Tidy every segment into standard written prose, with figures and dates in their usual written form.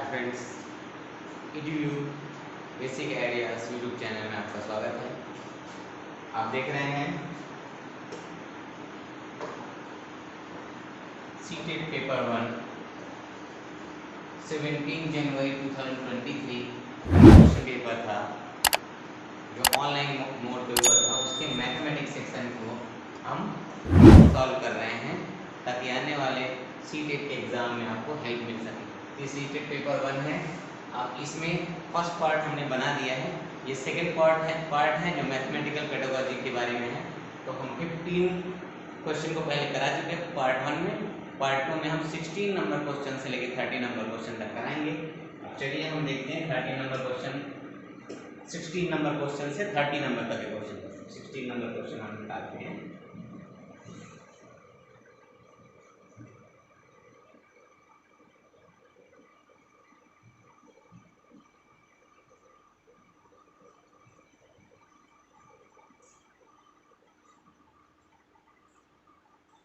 Friends, EDU basic ideas YouTube channel में आपका स्वागत है। आप देख रहे हैं सीटेट पेपर 1 17 जनवरी 2023 क्वेश्चन पेपर था जो ऑनलाइन मोड पे हुआ था। उसके मैथमेटिक्स सेक्शन को हम सॉल्व कर रहे हैं ताकि आने वाले सीटेट के एग्ज़ाम में आपको हेल्प मिल सके। ये सीटेट पेपर 1 है। आप इसमें फर्स्ट पार्ट हमने बना दिया है। ये सेकंड पार्ट है जो मैथमेटिकल पेडागोजी के बारे में है। तो हम 15 क्वेश्चन को पहले करा चुके हैं पार्ट 1 में। पार्ट 2 में हम 16 नंबर क्वेश्चन से लेकर 30 नंबर क्वेश्चन तक कराएंगे। अब चलिए हम देखते हैं 30 नंबर क्वेश्चन, 16 नंबर क्वेश्चन से 30 नंबर तक के क्वेश्चन। 16 नंबर क्वेश्चन हम निकालते हैं।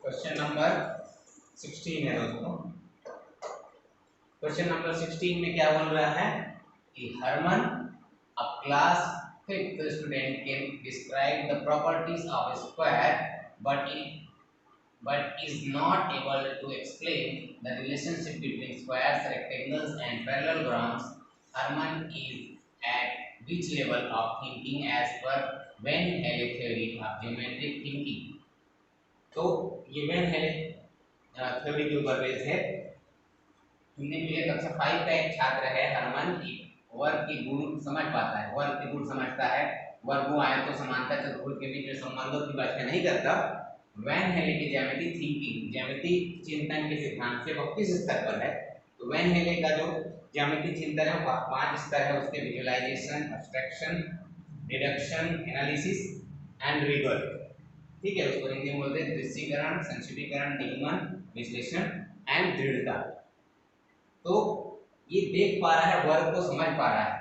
क्वेश्चन नंबर 16 है दोस्तों। क्वेश्चन नंबर 16 में क्या बोल रहा है कि Harman, a class 5th student, can describe the properties of a square but is not able to explain the relationship between squares, rectangles and parallelograms. Herman is at which level of thinking as per Van Helle theory of geometric thinking? तो ये van हेले theory के ऊपर based है। Hindi medium कक्षा 5 का एक छात्र है हरमन। वर्ग के गुण समझ पाता है, वर्ग के गुण समझता है, वर्गों आयतों समांतर चतुर्भुज के बीच में संबंधों की व्याख्या नहीं करता। वैन हेले की ज्यामिति थिंकिंग, ज्यामिति चिंतन के सिद्धांत से वह किस स्तर पर है? तो वैन हेले का जो ज्यामिति चिंतन है वो 5 स्तर है उसके: visualisation, abstraction, deduction, analysis and rigour. ठीक है, उसको हिंदी में बोलते हैं दृश्यीकरण, संक्षिप्तीकरण, निगमन, विश्लेषण एंड दृढ़ता। तो ये देख पा रहा है, वर्ग को समझ पा रहा है,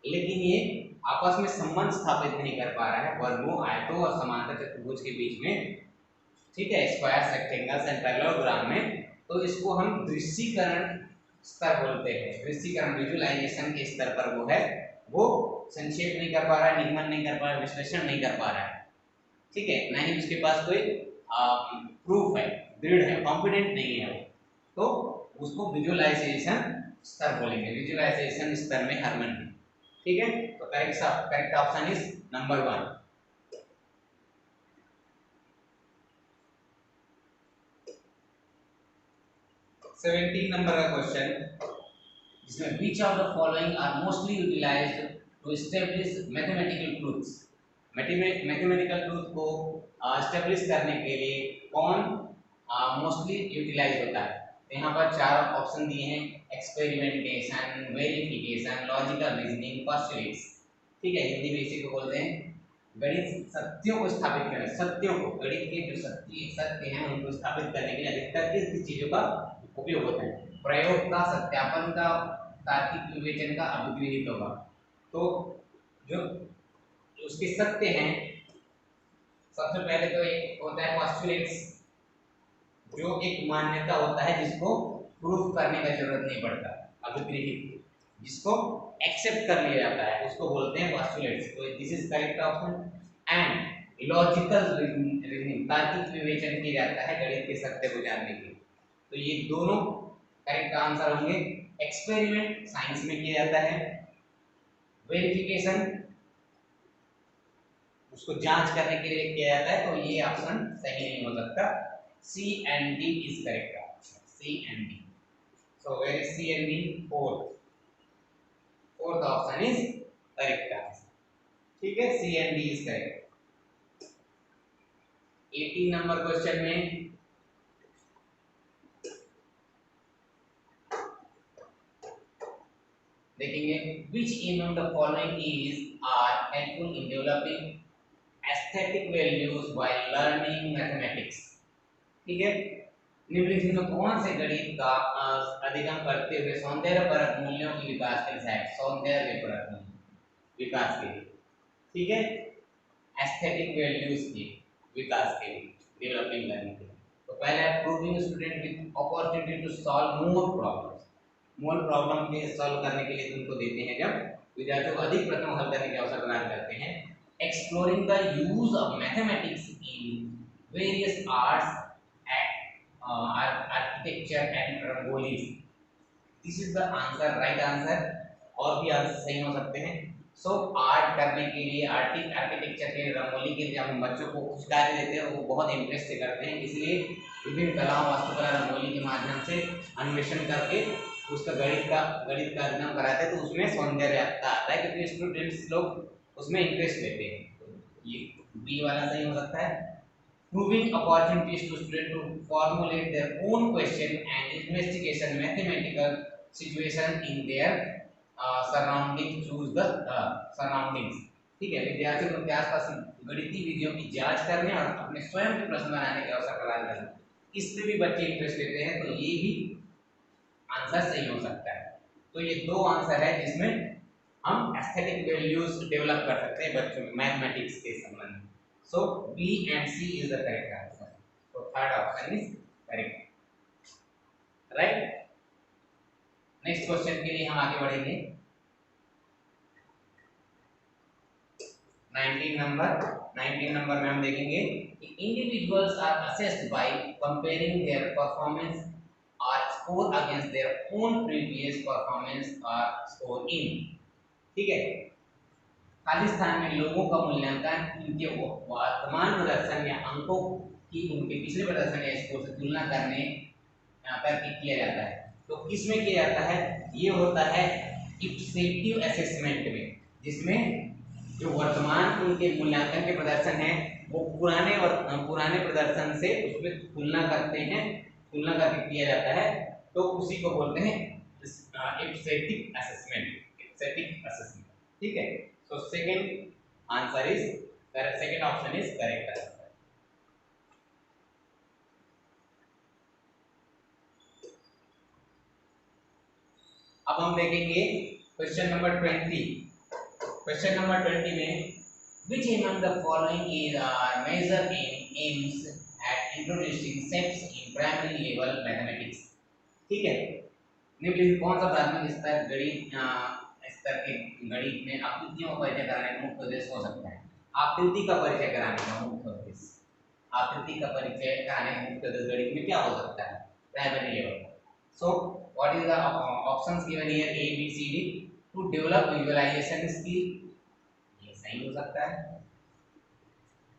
लेकिन ये आपस में संबंध स्थापित नहीं कर पा रहा है वर्गों, आयतों और समांतर चतुर्भुज के बीच में। ठीक है, स्क्वायर्स, रेक्टेंगल्स एंड पैरेललोग्राम में। तो इसको हम दृश्यीकरण स्तर बोलते हैं। दृश्यीकरण, विजुअलाइजेशन के स्तर पर वो है, वो संक्षेप नहीं कर पा रहा है, निगमन नहीं कर पा रहा है, विश्लेषण नहीं कर पा रहा है। ठीक है, ना ही उसके पास कोई प्रूफ है, दृढ़ है, कॉन्फिडेंट नहीं है वो। तो उसको विजुअलाइजेशन स्तर बोलेंगे, विजुअलाइजेशन स्तर में हरमन है। ठीक है, तो correct option is number 1। Seventeen number का क्वेश्चन, जिसमें which of the following are mostly utilized to establish mathematical truths? Mathematical truth को एस्टेब्लिश करने के लिए कौन मोस्टली यूटिलाइज होता है? तो यहाँ पर 4 ऑप्शन दिए हैं: experimentation, verification, logical reasoning, postulates. ठीक है, हिंदी में इसी को बोलते हैं गणित सत्यों को स्थापित करने, सत्यों को, गणित के जो सत्य हैं उनको स्थापित करने के लिए अधिकतर किस चीजों का उपयोग होता है? प्रयोग का, सत्यापन का, तार्किक विवेचन का, अभिगृहित होगा। तो जो उसके सत्य हैं, सबसे पहले तो एक होता है पोस्टुलेट्स, जो एक मान्यता होता है जिसको प्रूफ करने का जरूरत नहीं पड़ता। अभिगृहित, जिसको एक्सेप्ट कर लिया जाता है, उसको बोलते हैं पोस्टुलेट्स। तो this is correct option. And logical reasoning, तार्किक विवेचन किया जाता है गणित के सत्य को जानने के लिए। तो ये दोनों करेक्ट आंसर होंगे। एक्सपेरिमेंट साइंस में किया जाता है, वेरिफिकेशन उसको जांच करने के लिए किया जाता है। तो ये ऑप्शन सही नहीं हो सकता। C and D is correct option, C and D. So where is C and D? Fourth option is correct answer. ठीक है, C and D is correct. 18 number question में देखेंगे which among the following is are helpful in developing aesthetic values while learning mathematics। ठीक है, निम्नलिखित में कौन से गणित का अधिगम करते हुए सौंदर्यपरक मूल्यों के विकास के लिए, सौंदर्यपरक विकास के लिए, ठीक है, एस्थेटिक वैल्यूज के विकास के लिए, डेवलपिंग लर्निंग के लिए। तो पहले है proving student with opportunity to solve more problems. मूल प्रॉब्लम के सॉल्व करने के लिए तुमको देते हैं जब विद्यार्थियों को अधिक प्रश्नों को हल करने के अवसर प्रदान करते हैं। Exploring the use of mathematics in various arts, architecture and rangolis. This is the answer, right answer. और भी आंसर सही हो सकते हैं। सो आर्ट करने के लिए, आर्किटेक्चर के, रंगोली के लिए जब हम बच्चों को कुछ कार्य देते हैं वो बहुत इंटरेस्ट से करते हैं, इसलिए विभिन्न कलाओं, वास्तुकला, रंगोली के माध्यम से अन्वेषण करके उसका गणित का अध्ययन कराते हैं, तो उसमें सौंदर्य आता है क्योंकि स्टूडेंट्स लोग उसमें इंटरेस्ट लेते हैं। तो ये बी वाला सही हो सकता है। Proving opportunities to students to formulate their own question and investigation mathematical situation in their surrounding, choose the surroundings। ठीक है, विद्यार्थियों को अपने आसपास गणितीय विधियों की जांच करने और अपने स्वयं के प्रश्न बनाने के अवसर प्रदान करने, इस पे भी बच्चे इंटरेस्ट लेते हैं, तो ये भी आंसर सही हो सकता है। तो ये दो आंसर है जिसमें हम एस्थेटिक वैल्यूज डेवलप कर सकते हैं बच्चों में मैथमेटिक्स के संबंध में। So B and C is the correct answer. So third option is correct. Right? Next question के लिए हम आगे बढ़ेंगे। 19 नंबर में हम देखेंगे कि individuals are assessed by comparing their performance or score against their own previous performance or score in। ठीक है, खाली स्थान में लोगों का मूल्यांकन उनके वर्तमान प्रदर्शन या अंकों की उनके पिछले प्रदर्शन या स्कोर से तुलना करने करके किया जाता है। तो किसमें किया जाता है? ये होता है इप्सेटिव असेसमेंट में, जिसमें जो वर्तमान उनके मूल्यांकन के प्रदर्शन है वो पुराने प्रदर्शन से उसमें तुलना करते हैं, तुलना करके किया जाता है, तो उसी को बोलते हैं इप्सेटिव असेसमेंट। ठीक है, so second option is correct answer। अब हम देखेंगे क्वेश्चन नंबर 20। क्वेश्चन नंबर 20 में which among the following is measure aims at introducing steps in primary level mathematics। ठीक है, निम्नलिखित कौन सा प्राथमिक स्तर के गणित में आकृतियों का परिचय कराने का मुख्य उद्देश्य हो सकता है? आकृति का परिचय कराने का मुख्य उद्देश्य, आकृति का परिचय कराने का मुख्य उद्देश्य गणित में क्या हो सकता है primary level. So what is the options given here A B C D. To develop visualisation skill, ये सही हो सकता है।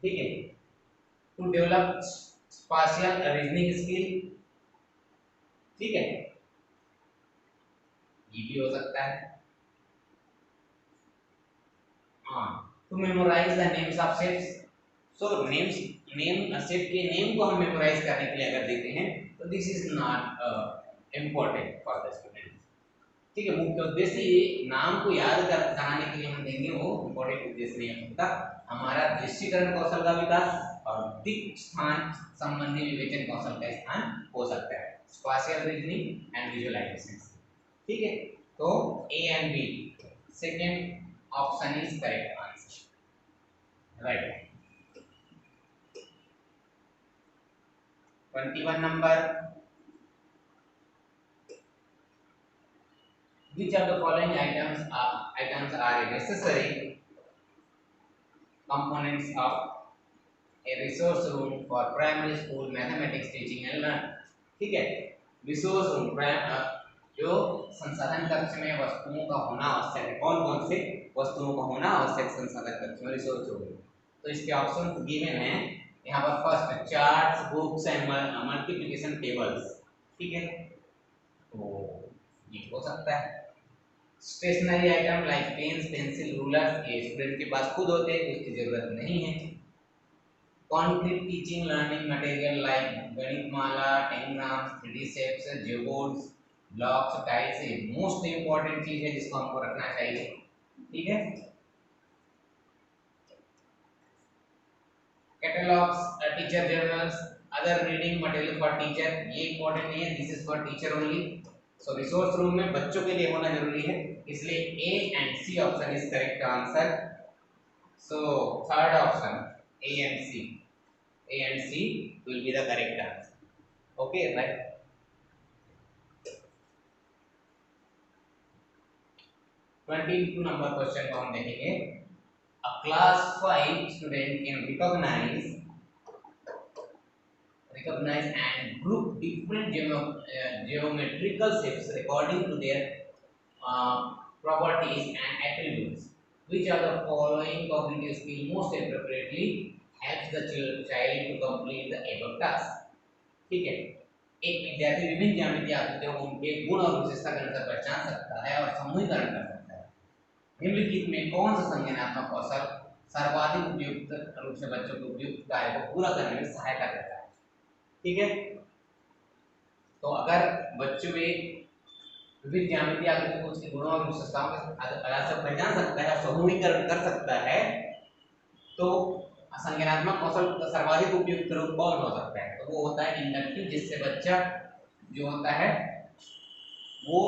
ठीक है, to develop spatial reasoning skill, ठीक है, ये भी हो सकता है। हाँ, to memorise the names of sets. So set के नेम को हम मेमोराइज करने के लिए अगर देते हैं तो this is not important for the student. ठीक है, मुख्य उद्देश्य ये नाम को याद कराने के लिए हम देंगे, वो इम्पोर्टेंट उद्देश्य नहीं हो सकता। हमारा दृश्यकरण कौशल का विकास और दिक् स्थान संबंधी विवेचन कौशल का स्थान हो सकता है, स्पाशियल रीजनिंग एंड विजुअलाइजेशन। ठीक है, तो A and B, second option is correct answer. Right. 21 number, which of the following items are necessary components of a resource room for primary school mathematics teaching and learning। ठीक है, resource room जो संसाधन कक्ष में वस्तुओं का होना आवश्यक है, कौन कौन से वस्तुओं का होना आवश्यक संसाधन कक्ष में रिसोर्स रूम। तो इसके ऑप्शन गिवन है यहाँ पर। First, charts, books and multiplication tables. ठीक है, तो ये हो सकता है। Stationery item like pens, pencil, rulers, ये स्टूडेंट के पास खुद होते हैं, उसकी जरूरत नहीं है। Concrete teaching learning material like Ganitmala, tangrams, 3D shapes, geoboards, blocks, tiles, ये मोस्ट इंपॉर्टेंट चीज है जिसको हमको रखना चाहिए। ठीक है, catalogues, teacher journals, other reading material for teacher, ये इंपॉर्टेंट नहीं है, this is for teacher only. So resource room में बच्चों के लिए होना जरूरी है, इसलिए A and C option is correct answer. So third option A and C, A and C will be the correct answer। Okay, right? 22 number question को हम देखेंगे। अ class 5 student can recognize and group different geometrical shapes according to their properties and attributes. Which of the following cognitive skill most appropriately helps the child to complete the above task? ठीक है, एक विद्यार्थी विभिन्न ज्यामितीय आकृतियों को उनके गुण और विशेषता के अनुसार पहचान सकता है और समूहीकरण कर सकता है। निम्नलिखित में कौन सा संज्ञानात्मक कौशल सर्वाधिक उपयुक्त रूप से बच्चों के उपयुक्त कार्य को पूरा करने में सहायता करता है? ठीक है, तो अगर बच्चों में विभिन्न ज्यामितीय आकृति को उसके गुणों और विशेषताओं के आधार से पहचान सकता है और समूहीकरण कर सकता है, तो संज्ञानात्मक कौशल का सर्वाधिक उपयुक्त रूप कौन हो सकता है? तो वो होता है इंडक्टिव, जिससे बच्चा जो होता है वो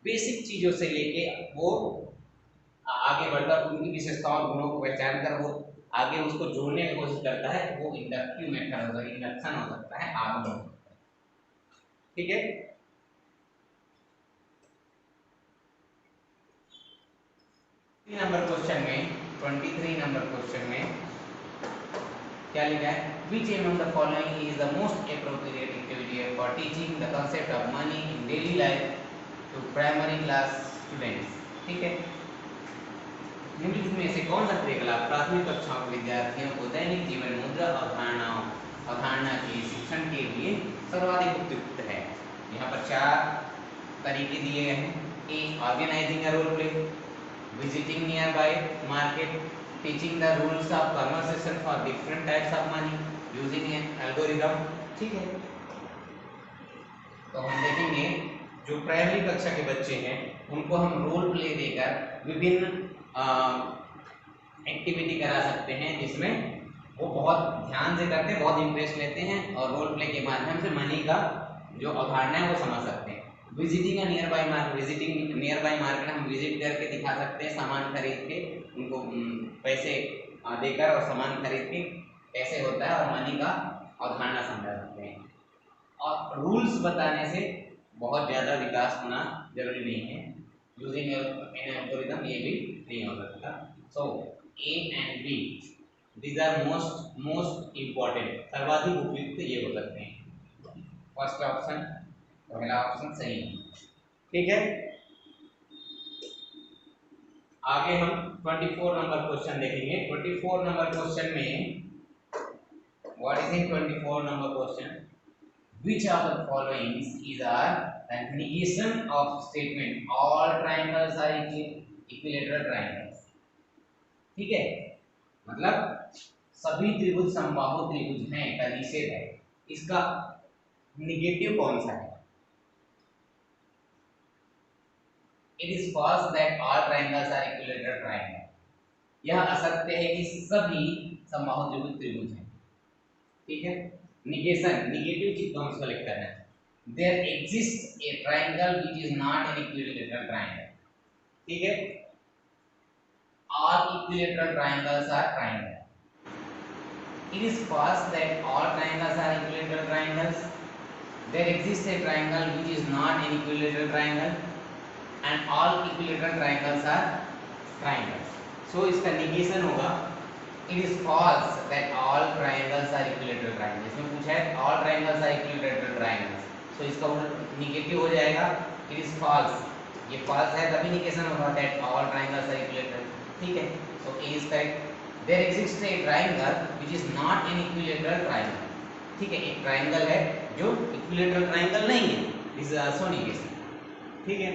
बेसिक चीजों से लेके वो आगे बढ़कर उनकी विशेषताओं और गुणों को पहचान कर वो आगे उसको जोड़ने की कोशिश करता है, वो इंडक्टिव मेथड हो सकता है, इंडक्शन हो सकता है, आगमन हो सकता है। ठीक है, नंबर क्वेश्चन में 23 नंबर क्वेश्चन में क्या लिखा है? Which among the following is the most appropriate activity for teaching the concept of money in daily life to primary class students? ठीक है, निम्नलिखित में से कौन सा क्रियाकलाप प्राथमिक कक्षाओं के विद्यार्थियों को दैनिक जीवन मुद्रा अवधारणा के शिक्षण के लिए सर्वाधिक उपयुक्त है? यहाँ पर 4 तरीके दिए गए हैं। A, organising a role play, visiting nearby market, teaching the rules of conversation for different types of money using an algorithm. ठीक है, तो हम देखेंगे जो प्राइमरी कक्षा के बच्चे हैं उनको हम रोल प्ले देकर विभिन्न एक्टिविटी करा सकते हैं, जिसमें वो बहुत ध्यान से करते हैं, बहुत इंटरेस्ट लेते हैं और रोल प्ले के माध्यम से मनी का जो अवधारणा है वो समझ सकते हैं। Visiting a near by market, visiting nearby market हम विजिट करके दिखा सकते हैं, सामान खरीद के उनको पैसे देकर और सामान खरीद के कैसे होता है और मनी का अवधारणा समझा सकते हैं। और रूल्स बताने से बहुत ज़्यादा विकास होना जरूरी नहीं है, यूजिंग एन एल्गोरिथम ये भी नहीं हो सकता। So A and B these are most important, सर्वाधिक उपयुक्त ये हो सकते हैं। फर्स्ट ऑप्शन, पहला ऑप्शन सही है। ठीक है, आगे हम 24 नंबर क्वेश्चन देखेंगे। 24 नंबर क्वेश्चन में what is in 24 number question? Which of the following is the negation of statement all triangles are equilateral triangles? ठीक है, मतलब सभी त्रिभुज समबाहु त्रिभुज हैं का निषेध है, इसका निगेटिव कौन सा है? It is false that all triangles are equilateral triangles. यह असत्य है कि सभी समबाहु त्रिभुज त्रिभुज हैं। ठीक है, निगेशन, निगेटिव चीज को हम सेलेक्ट करना है। There exists a triangle which is not an equilateral triangle. ठीक है, all equilateral triangles are triangles. It is false that all triangles are equilateral triangles. There exists a triangle which is not an equilateral triangle, and all equilateral triangles are triangles. So इसका negation होगा It is false that all triangles are equilateral triangles. इसमें पूछा है all triangles are equilateral triangles. So इसका negative हो जाएगा it is false. ये false है तभी निगेशन होगा that all triangles are equilateral. ठीक है, so A is correct. There exists a triangle which is not an equilateral triangle. ठीक है, एक ट्राइंगल है जो equilateral triangle नहीं है. This is also negation. ठीक है,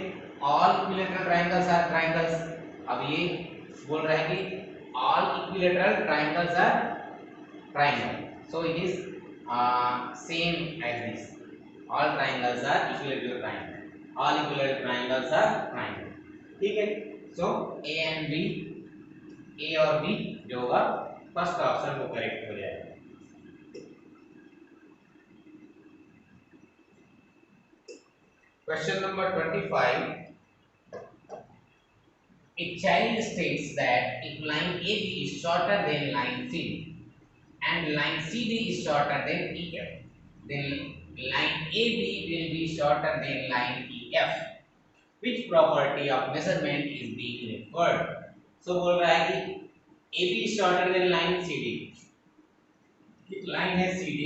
all equilateral triangles are triangles. अब ये बोल रहा है कि all equilateral triangles are triangle, so it is same as this. All triangles are equilateral triangle, all equilateral triangles are triangle. ठीक है, so A and B, A और B जो होगा फर्स्ट ऑप्शन वो करेक्ट हो जाएगा। Question number 25, a child states that if line AB is shorter than line CD and line CD is shorter than EF, then line AB will be shorter than line EF. which property of measurement is being referred. So बोल रहा है कि AB is shorter than line CD. एक line है CD,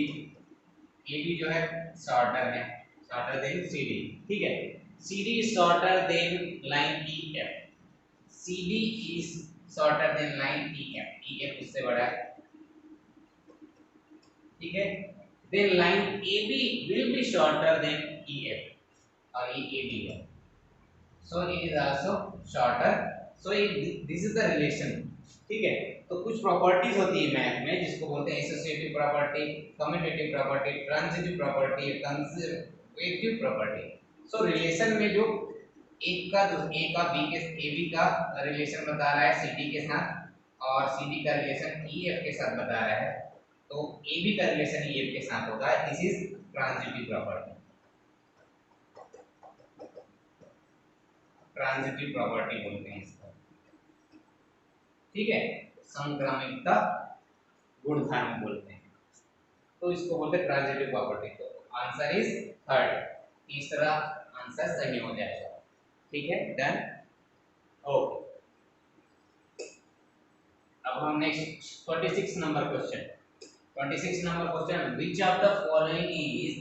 AB जो है shorter than CD, ठीक है. CD is shorter than line EF. CD is shorter than line EF. EF उससे बड़ा है, ठीक है. Then line AB will be shorter than EF और ये AB है. So it is also shorter. So this is the relation, ठीक है. तो कुछ प्रॉपर्टीज होती है मैथ में जिसको बोलते हैं associative property, commutative property, transitive property, conservative property. सो रिलेशन में जो ए का बी के ए बी का रिलेशन बता रहा है सी डी के साथ और सी डी का रिलेशन ई एफ के साथ बता रहा है, तो ए बी का रिलेशन ई एफ के साथ होगा. This is transitive property. Transitive property बोलते हैं इसको, ठीक है. संक्रामिकता गुणधर्म बोलते हैं, तो इसको बोलते हैं ट्रांजिटिव प्रॉपर्टी. तो आंसर इज थर्ड, तीसरा आंसर सही हो जाएगा, ठीक है. डन. ओके, अब हम next 26 number question. 26 number question, which of the following is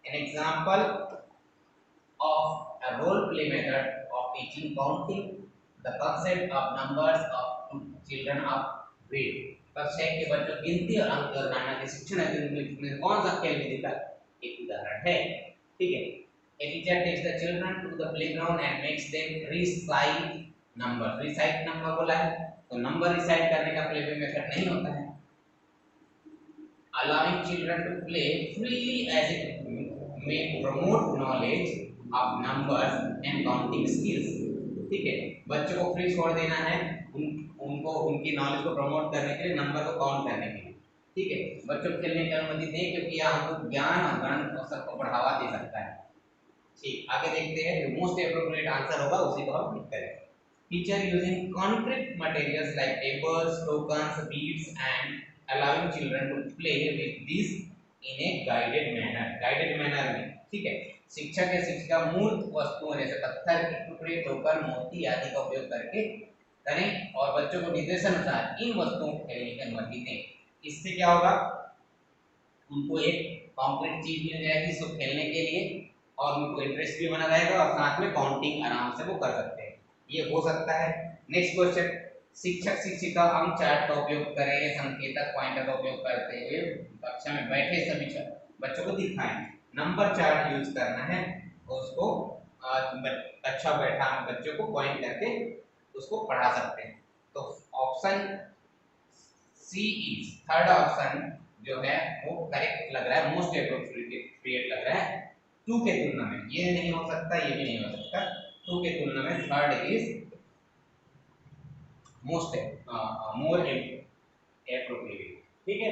an example of a role play method of teaching counting the concept of numbers of children of grade. कक्षा के बच्चों गिनती और अंक गणना के शिक्षण में कौन सा खेल विधि का एक उदाहरण है, ठीक है. A teacher takes the children to the playground and makes them recite numbers. recite number बोला है तो नंबर रिसाइट करने का प्ले मेथड नहीं होता है. allowing children to play freely as it may promote knowledge of numbers and counting skills, ठीक है. बच्चों को फ्री छोड़ देना है उनको उनकी नॉलेज को प्रमोट करने के लिए, नंबर को काउंट करने के लिए, ठीक है. बच्चों को खेलने की अनुमति दें क्योंकि यह हमको ज्ञान और गणित और सबको बढ़ावा दे सकता है, ठीक. आगे देखते हैं, जो मोस्ट एप्रोप्रिएट आंसर होगा उसी को हम क्लिक करेंगे. Teacher using concrete materials like tables, tokens, beads and allowing children to play with these in a guided manner में, ठीक है. शिक्षक या शिक्षिका मूर्त वस्तुओं जैसे पत्थर के टुकड़े, टोकन, मोती आदि का उपयोग करके करें और बच्चों को निर्देशानुसार इन वस्तुओं को खेलने की अनुमति दें. इससे क्या होगा, उनको एक कॉन्क्रीट चीज मिल जाएगी इसको खेलने के लिए और उनको इंटरेस्ट भी बना रहेगा और साथ में काउंटिंग आराम से वो कर सकते हैं. ये हो सकता है. नेक्स्ट क्वेश्चन, शिक्षक शिक्षिका अंक चार्ट का उपयोग करें, संकेतक पॉइंटर का उपयोग करते हुए कक्षा में बैठे सभी बच्चों को दिखाएं. नंबर चार्ट यूज करना है, उसको अच्छा बैठा बच्चों को पॉइंट करके उसको पढ़ा सकते हैं. तो option C is third option जो है वो करेक्ट लग रहा है, मोस्ट एप्रोप्रिएट लग रहा है. टू के तुलना में ये नहीं हो सकता, ये भी नहीं हो सकता. टू के तुलना में थर्ड इज मोर एप्रोप्रिएट, ठीक है.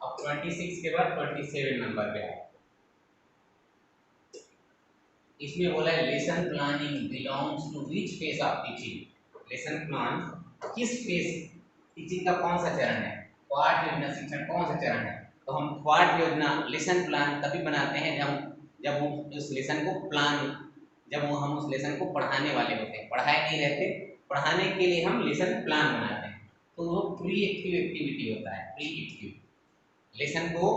अब 26 के बाद 27 नंबर पे आए. इसमें बोला है lesson planning belongs to which phase of teaching. Lesson plan किस फेज, टीचिंग का कौन सा चरण है, पाठ योजना शिक्षण कौन सा चरण है. तो हम पाठ योजना लेसन प्लान तभी बनाते हैं जब हम उस लेसन को प्लान, जब हम उस लेसन को पढ़ाने वाले होते हैं. पढ़ाए नहीं रहते, पढ़ाने के लिए हम लेसन प्लान बनाते हैं. तो वो प्री एक्टिव एक्टिविटी होता है. प्री एक्टिव लेसन को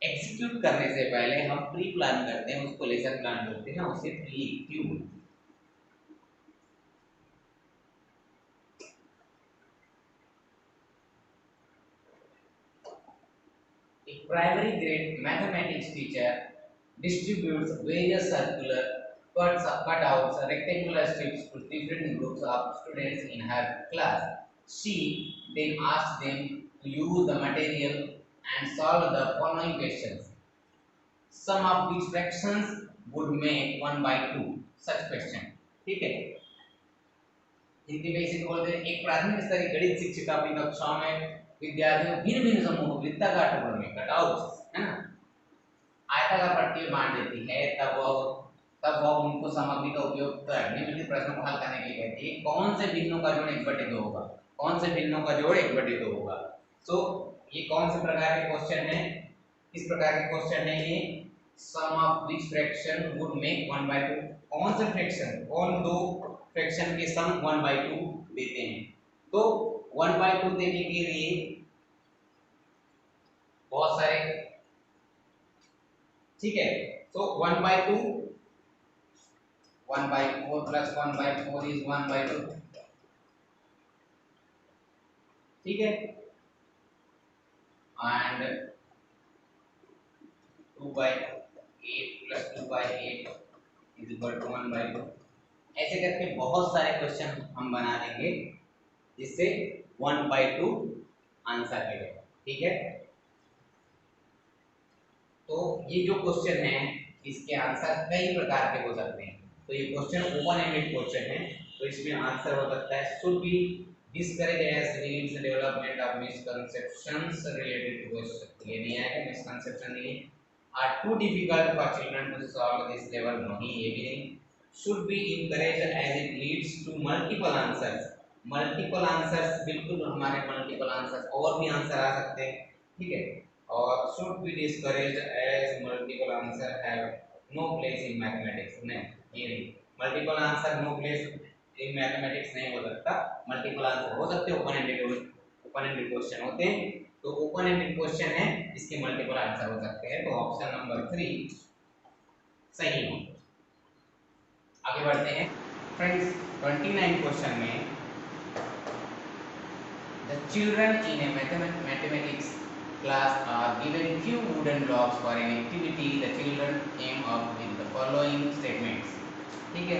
एग्जीक्यूट करने से पहले हम प्री प्लान करते हैं, उसको लेसन प्लान बोलते हैं, उसे प्री एक्टिव बोलते हैं. एक primary grade mathematics teacher distributes various circular cutouts, rectangular strips to different groups of students in her class. She then asks them to use the material and solve the following questions. Sum of which fractions would make 1/2? Such question, ठीक है. हिंदी में इसे बोलते हैं, एक प्राथमिक स्तरीय गणित शिक्षिका अपनी कक्षाओं में विद्यार्थियों को भिन्न भिन्न समूहों वृत्ताकार टुकड़ों में कटआउट्स, है ना, आयताकार पट्टी में बांट देती है. तब वह उनको सामग्री का उपयोग कर निम्नलिखित प्रश्नों को हल करने के लिए कहती है. कौन से भिन्नों का जोड़ 1/2 होगा, कौन से भिन्नों का जोड़ 1/2 होगा. सो ये कौन से प्रकार के क्वेश्चन है, किस प्रकार के क्वेश्चन है ये. Sum of which fraction would make 1/2. कौन सा फ्रैक्शन, कौन दो फ्रैक्शन के सम 1/2 देते हैं। तो 1/2 देने के लिए बहुत सारे, ठीक है। तो 1/2, 1/4 प्लस 1/4 इज 1/2, ठीक है। And 2/8 plus 2/8 is equal to 1/2। ऐसे करके बहुत सारे क्वेश्चन हम बना देंगे जिससे 1/2 आंसर मिलेगा, ठीक है। तो ये जो क्वेश्चन है इसके आंसर कई प्रकार के हो सकते हैं। तो ये क्वेश्चन ओपन एंडेड क्वेश्चन है, तो इसमें आंसर हो सकता है should be discourage as leads development of misconceptions related to question. ये नहीं आएगा, मिसकंसेप्शन नहीं are too difficult for children to solve this level, नहीं ये भी नहीं। Should be encouraged as it leads to multiple answers, multiple answers, बिल्कुल हमारे मल्टीपल आंसर्स और भी आंसर आ सकते हैं, ठीक है। और should be discouraged as multiple answer have no place in mathematics, नहीं ये नहीं, multiple answer no place in mathematics नहीं हो सकता। मल्टीपल आंसर हो सकते हैं, ओपन एंडेड क्वेश्चन होते हैं, तो ओपन एंडेड क्वेश्चन है इसके मल्टीपल आंसर हो सकते हैं, तो ऑप्शन नंबर 3 सही हो। आगे बढ़ते हैं फ्रेंड्स, 29 क्वेश्चन में the children in a mathematics class are given few wooden blocks for an activity. The children came up with the following statements, ठीक है।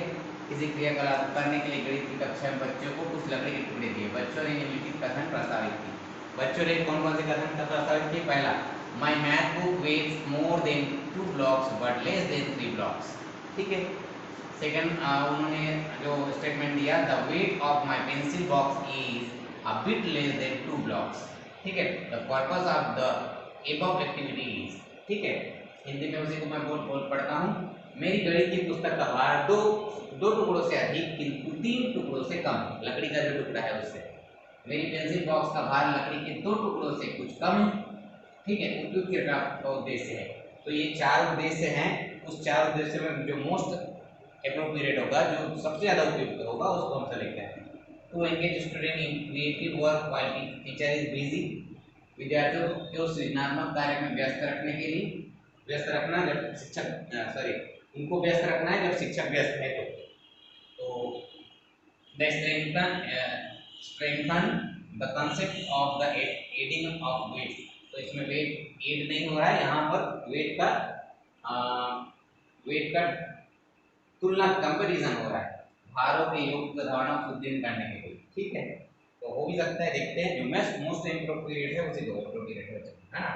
किसी क्रियाकलाप करने के लिए गणित की कक्षा में बच्चों को कुछ लकड़ी के टुकड़े दिए, बच्चों ने निम्नलिखित कथन प्रस्तावित की। बच्चों ने कौन कौन से कथन प्रस्तावित किए? पहला, my math book weighs more than 2 blocks but less than 3 blocks, ठीक है। सेकंड, उन्होंने जो स्टेटमेंट दिया, the weight of my pencil box is a bit less than 2 blocks, ठीक है। the purpose of the above activity is, ठीक है। हिंदी में उसी को मैं बोल पढ़ता हूँ। मेरी गणित की पुस्तक का भार दो टुकड़ों से अधिक किंतु 3 टुकड़ों से कम, लकड़ी का जो टुकड़ा है उससे। मेरी पेंसिल बॉक्स का भार लकड़ी के 2 टुकड़ों से कुछ कम, ठीक है। उपयुक्त क्रिया का उद्देश्य है, तो ये 4 उद्देश्य हैं। उस 4 उद्देश्य में जो मोस्ट एप्रोप्रिएट होगा, जो सबसे ज्यादा उपयुक्त होगा, उसको हम सेलेक्ट करेंगे। To engage student in creative work while teacher is busy, विद्यार्थियों को सृजनात्मक कार्य में व्यस्त रखने के लिए, व्यस्त रखना जब शिक्षक उनको व्यस्त रखना है जब शिक्षक व्यस्त है तो the strengthen the concept of the aiding of weight, तो इसमें वेट एड नहीं हो रहा है, यहाँ पर वेट का तुलना कंपैरिजन हो रहा है भारों के योग की धारणा को सुदृढ़ करने के लिए, ठीक है। तो हो भी सकता है, देखते हैं जो मोस्ट एप्रोप्रिएट है उसी को एप्रोप्रिएट है ना।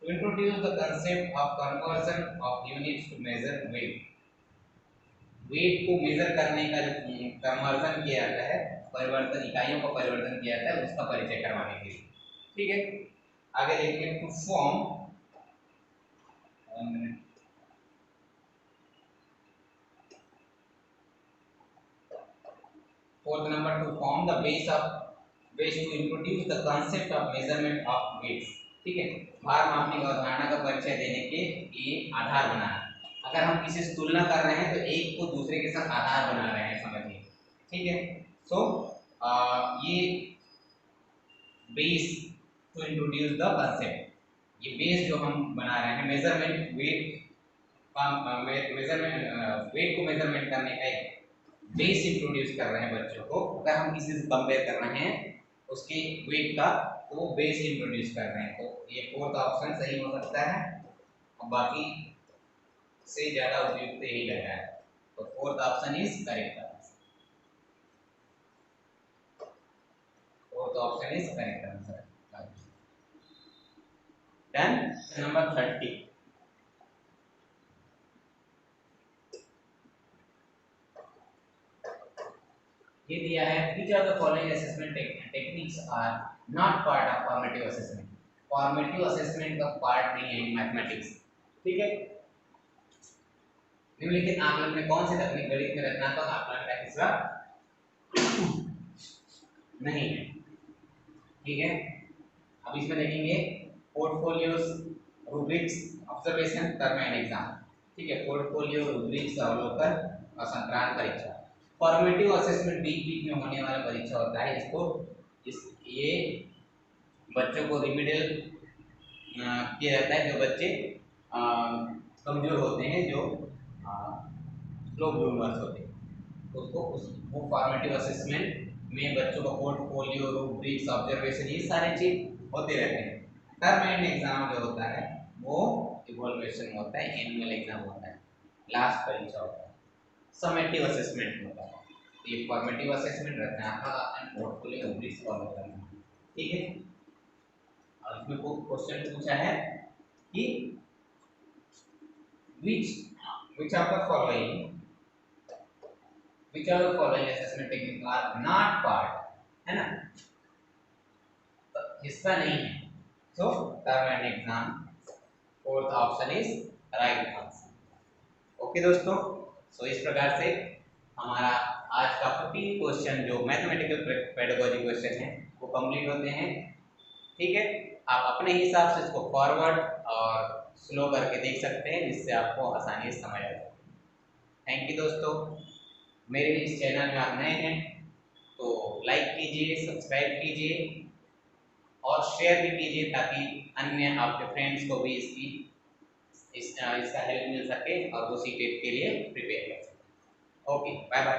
To introduce the concept of conversion of units to measure weight, weight को मेजर करने का जो कन्वर्जन किया जाता है, परिवर्तन इकाइयों का परिवर्तन किया जाता है, उसका परिचय करवाने के लिए, ठीक है। आगे देखिए, to form, fourth number, to form the base to introduce the concept of measurement of weights, ठीक है। भार मापने की अवधारणा का परिचय देने के लिए आधार बनाना। अगर हम किसी से तुलना कर रहे हैं तो एक को दूसरे के साथ आधार बना रहे हैं, समझिए, ठीक है। सो ये base to introduce the concept, ये बेस जो हम बना रहे हैं मेजरमेंट वेट वेट को मेजरमेंट करने का एक बेस इंट्रोड्यूस कर रहे हैं बच्चों को। अगर हम किसी से कंपेयर कर रहे हैं उसके वेट का, तो वो बेस इंट्रोड्यूस कर रहे हैं, तो ये फोर्थ ऑप्शन सही हो सकता है, और बाकी से ज्यादा उपयुक्त यही लग रहा है, तो fourth option is correct, fourth option is correct answer. Then number 30, ये दिया है, which of the following assessment techniques are not part of formative assessment, formative assessment का पार्ट नहीं है मैथमेटिक्स, ठीक है। निम्नलिखित आकलन में कौन सी तकनीक गणित में रचनात्मक आकलन का हिस्सा नहीं है, ठीक है। अब इसमें देखेंगे portfolios, rubrics, observation, term and exam, ठीक है। पोर्टफोलियो, रूब्रिक्स, अवलोकन और संक्रांत परीक्षा। फॉर्मेटिव असेसमेंट बीच बीच में होने वाला परीक्षा होता है। ये बच्चों को रिमीडियल किया जाता है। जो बच्चे कमजोर होते हैं, जो स्लो ब्लूमर्स होते हैं, उसको वो फॉर्मेटिव असेसमेंट में बच्चों का पोर्टफोलियो, रूब्रिक्स, ऑब्जर्वेशन, ये सारे चीज होते रहते हैं। टर्म एंड एग्जाम जो होता है वो इवोल्यूशन होता है, एनुअल एग्जाम होता है, लास्ट परीक्षा होता है, समेटिव असेसमेंट होता है। तो ये फॉर्मेटिव असेसमेंट रहता है आपका एंड पोर्टफोलियो, रूब्रिक्स फॉलो करना। ठीक है। और इसमें को क्वेश्चन पूछा है कि which which of the following which of the following assessment technique are not part, है ना, तो हिस्सा नहीं है। So term and exam fourth option is right answer. Okay दोस्तों, सो इस प्रकार से हमारा आज का 15 क्वेश्चन जो मैथमेटिकल पेडागोजी क्वेश्चन है वो कंप्लीट होते हैं। ठीक है, आप अपने हिसाब से इसको फॉरवर्ड और स्लो करके देख सकते हैं, जिससे आपको आसानी से समझ आ जाए। थैंक यू दोस्तों। मेरे इस चैनल में आप नए हैं तो लाइक कीजिए, सब्सक्राइब कीजिए और शेयर भी कीजिए, ताकि अन्य आपके फ्रेंड्स को भी इसका हेल्प मिल सके और वो सीटेट के लिए प्रिपेयर कर सके। Okay, bye bye.